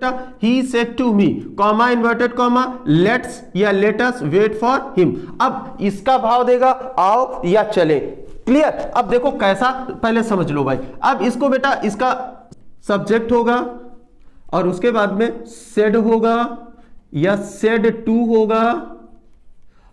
He said to me, comma inverted comma, let's या let us wait for him. अब इसका भाव देगा आओ या चले। क्लियर? अब देखो कैसा, पहले समझ लो भाई। अब इसको बेटा इसका सब्जेक्ट होगा और उसके बाद में सेड होगा या सेड टू होगा,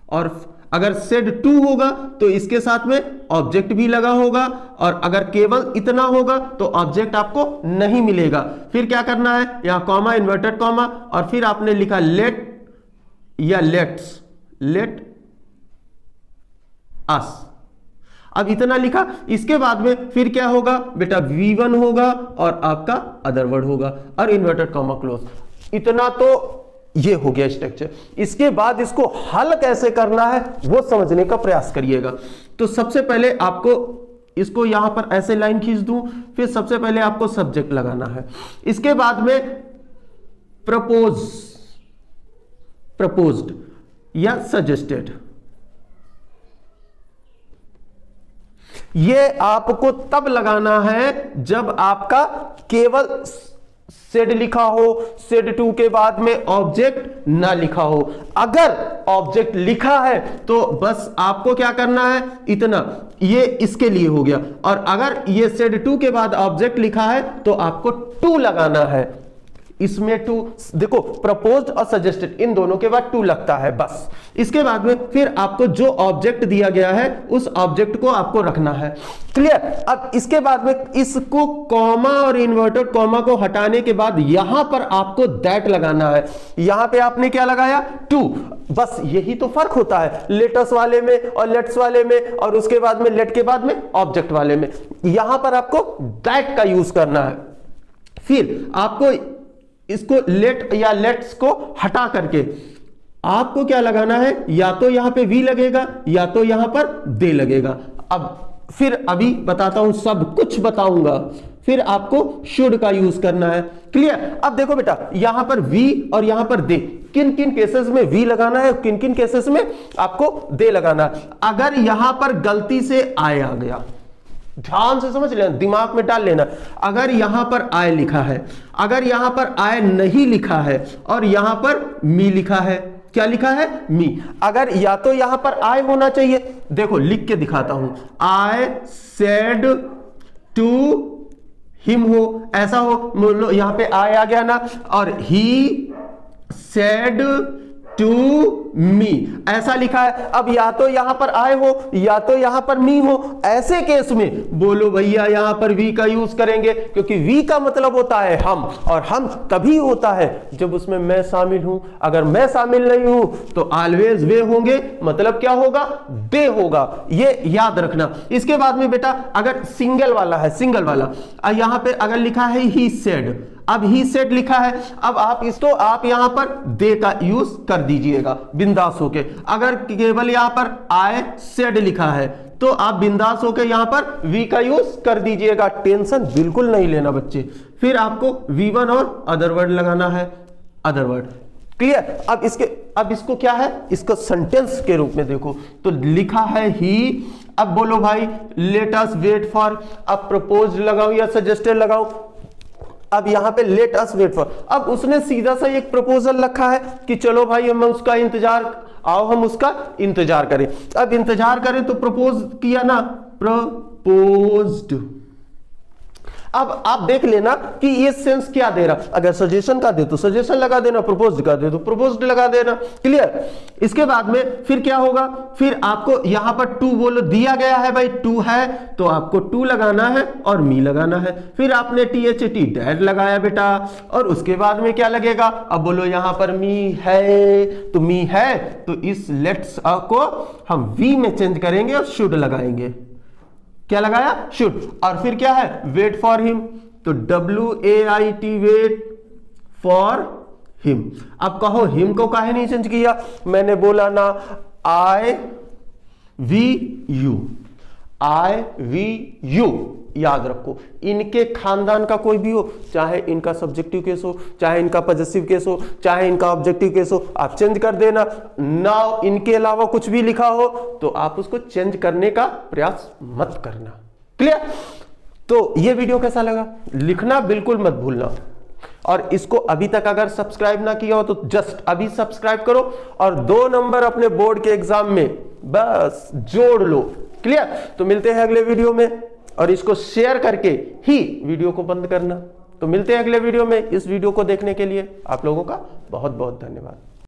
और अगर सेड टू होगा तो इसके साथ में ऑब्जेक्ट भी लगा होगा, और अगर केवल इतना होगा तो ऑब्जेक्ट आपको नहीं मिलेगा। फिर क्या करना है, यहां कॉमा इन्वर्टेड कॉमा, और फिर आपने लिखा लेट या लेट्स, लेट अस। अब इतना लिखा, इसके बाद में फिर क्या होगा बेटा, V1 होगा और आपका अदर वर्ड होगा और इन्वर्टेड कॉमा क्लोज। इतना तो ये हो गया स्ट्रक्चर। इसके बाद इसको हल कैसे करना है वो समझने का प्रयास करिएगा। तो सबसे पहले आपको इसको यहां पर ऐसे लाइन खींच दूं, फिर सबसे पहले आपको सब्जेक्ट लगाना है, इसके बाद में प्रपोज्ड या सजेस्टेड। ये आपको तब लगाना है जब आपका केवल सेड लिखा हो, सेड टू के बाद में ऑब्जेक्ट ना लिखा हो। अगर ऑब्जेक्ट लिखा है तो बस आपको क्या करना है, इतना, ये इसके लिए हो गया। और अगर ये सेड टू के बाद ऑब्जेक्ट लिखा है तो आपको टू लगाना है। इसमें टू देखो, प्रपोज्ड और सजेस्टेड इन दोनों के बाद टू लगता है बस। इसके बाद में फिर आपको जो ऑब्जेक्ट दिया गया है उस ऑब्जेक्ट को आपको रखना है। क्लियर? अब इसके बाद में इसको कॉमा और इन्वर्टेड कॉमा को हटाने के बाद यहां पर आपको दैट लगाना है। यहां पे आपने क्या लगाया, टू। बस यही तो फर्क होता है लेटस वाले में और लेट्स वाले में, और उसके बाद में लेट के बाद में ऑब्जेक्ट वाले में। यहां पर आपको दैट का यूज करना है। फिर आपको इसको लेट या लेट्स को हटा करके आपको क्या लगाना है, या तो यहां पे वी लगेगा या तो यहां पर दे लगेगा। अब फिर अभी बताता हूं, सब कुछ बताऊंगा। फिर आपको शुड का यूज करना है। क्लियर? अब देखो बेटा, यहां पर वी और यहां पर दे, किन किन केसेस में वी लगाना है, किन किन केसेस में आपको दे लगाना है। अगर यहां पर गलती से आए आ गया, ध्यान से समझ लेना, दिमाग में डाल लेना। अगर यहां पर आय लिखा है, अगर यहां पर आय नहीं लिखा है और यहां पर मी लिखा है, क्या लिखा है, मी। अगर या तो यहां पर आय होना चाहिए, देखो लिख के दिखाता हूं, आई सेड टू हिम हो, ऐसा हो, यहां पे आय आ गया ना, और ही सेड टू मी ऐसा लिखा है। अब या तो यहां पर आय हो या तो यहां पर मी हो। ऐसे केस में बोलो भैया यहां पर वी का यूज करेंगे, क्योंकि वी का मतलब होता है हम, और हम तभी होता है जब उसमें मैं शामिल हूं। अगर मैं शामिल नहीं हूं तो ऑलवेज वे होंगे, मतलब क्या होगा, दे होगा। ये याद रखना। इसके बाद में बेटा अगर सिंगल वाला है, सिंगल वाला, यहां पे अगर लिखा है ही सेड, अब ही सेड लिखा है, अब आप इसको आप यहां पर दे का यूज कर दीजिएगा बिंदास होके। अगर केवल यहां पर आई सेड लिखा है तो आप बिंदास होके यहां पर वी का यूज कर दीजिएगा, टेंशन बिल्कुल नहीं लेना बच्चे। फिर आपको V1 और अदर वर्ड लगाना है, अदर वर्ड। क्लियर? अब इसको क्या है, इसको सेंटेंस के रूप में देखो तो लिखा है ही। अब बोलो भाई लेट अस वेट फॉर, अब प्रपोज लगाऊं या सजेस्टेड लगाऊं, अब यहां पे लेट अस वेट फॉर। अब उसने सीधा सा एक प्रपोजल रखा है कि चलो भाई हम उसका इंतजार, आओ हम उसका इंतजार करें। अब इंतजार करें तो प्रपोज किया ना, प्रपोज्ड। अब आप देख लेना कि ये सेंस क्या दे रहा, अगर सजेशन का दे तो सजेशन लगा देना, प्रपोज्ड का दे तो प्रपोज्ड लगा देना। क्लियर? इसके बाद में फिर क्या होगा, फिर आपको यहां पर टू बोलो, दिया गया है भाई टू है तो आपको टू लगाना है और मी लगाना है। फिर आपने THT डैड लगाया बेटा, और उसके बाद में क्या लगेगा, अब बोलो यहां पर मी है तो मी है तो इस लेट्स को हम वी में चेंज करेंगे और शुड लगाएंगे। क्या लगाया, शुड। और फिर क्या है, वेट फॉर हिम, तो WAIT वेट फॉर हिम। अब कहो हिम को काहे नहीं चेंज किया, मैंने बोला ना I V U, याद रखो। इनके खानदान का कोई भी हो, चाहे इनका सब्जेक्टिव केस हो, चाहे इनका पॉजेसिव केस हो, चाहे इनका ऑब्जेक्टिव केस हो, आप चेंज कर देना। नाउ इनके अलावा कुछ भी लिखा हो तो आप उसको चेंज करने का प्रयास मत करना। क्लियर? तो ये वीडियो कैसा लगा, लिखना बिल्कुल मत भूलना। और इसको अभी तक अगर सब्सक्राइब ना किया हो तो जस्ट अभी सब्सक्राइब करो और 2 नंबर अपने बोर्ड के एग्जाम में बस जोड़ लो। क्लियर? तो मिलते हैं अगले वीडियो में, और इसको शेयर करके ही वीडियो को बंद करना। तो मिलते हैं अगले वीडियो में। इस वीडियो को देखने के लिए आप लोगों का बहुत बहुत धन्यवाद।